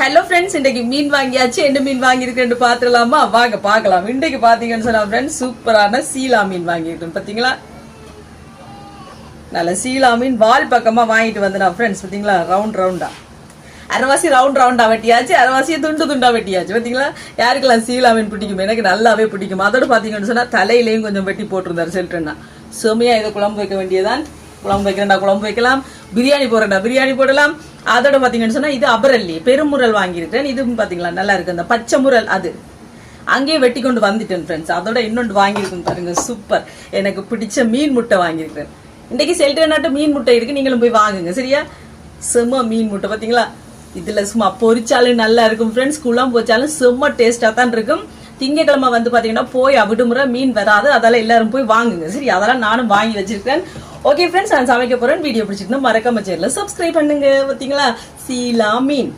Hello friends, இன்றைக்கு மீன் வாங்கியாச்சு. என்ன மீன் வாங்கியிருக்கேன்னு பாத்துலாமா? வாங்க பார்க்கலாம். இன்றைக்கு பாத்தீங்கன்னு சொன்னா ஃப்ரெண்ட்ஸ், சூப்பரான சீலா மீன் வாங்கியிருக்கேன். பாத்தீங்களா, நல்ல சீலா மீன் வால் பக்கமா வாங்கிட்டு வந்தேன் ஃப்ரெண்ட்ஸ். பாத்தீங்களா, ரவுண்ட் ரவுண்டா அரைவாசி ரவுண்ட் ரவுண்டா வெட்டியாச்சு, அரைவாசியை துண்டு துண்டா வெட்டியாச்சு. பாத்தீங்களா, யாருக்கெல்லாம் சீலா மீன் பிடிக்கும்? எனக்கு நல்லாவே பிடிக்கும். அதோட பாத்தீங்கன்னு சொன்னா தலையிலையும் கொஞ்சம் வெட்டி போட்டிருந்தாரு செல்ட்டுன்னா. செமையா இதை குழம்பு வைக்க வேண்டியதான். குழம்பு வைக்கிறேன்டா குழம்பு வைக்கலாம், பிரியாணி போடுறேன்டா பிரியாணி போடலாம். அதோட பாத்தீங்கன்னு சொன்னா இது அபரல்லி பெருமுரல் வாங்கியிருக்கேன். இது பாத்தீங்களா நல்லா இருக்கு, அந்த பச்சை முரல் அது அங்கேயே வெட்டி கொண்டு வந்துட்டேன் ஃப்ரெண்ட்ஸ். அதோட இன்னொன்று வாங்கியிருக்கேன் பாருங்க, சூப்பர். எனக்கு பிடிச்ச மீன் முட்டை வாங்கியிருக்கேன். இன்னைக்கு செல்ட்டு மீன் முட்டை இருக்கு, நீங்களும் போய் வாங்குங்க சரியா. செம்ம மீன் முட்டை பாத்தீங்களா, இதுல சும்மா பொரிச்சாலும் நல்லா இருக்கும் ஃப்ரெண்ட்ஸ், குழம்பு வச்சாலும் செம்ம டேஸ்டா தான் இருக்கும். திங்கக்கிழமை வந்து பாத்தீங்கன்னா போய் விடுமுறை மீன் வராது, அதெல்லாம் எல்லாரும் போய் வாங்குங்க சரி. அதெல்லாம் நானும் வாங்கி வச்சிருக்கேன். ஓகே ஃப்ரெண்ட்ஸ், நான் சமைக்க போறேன். வீடியோ பிடிச்சிருந்தா மறக்காம சேனலை சப்ஸ்கிரைப் பண்ணுங்க. பாத்தீங்களா, சீலா மீன்.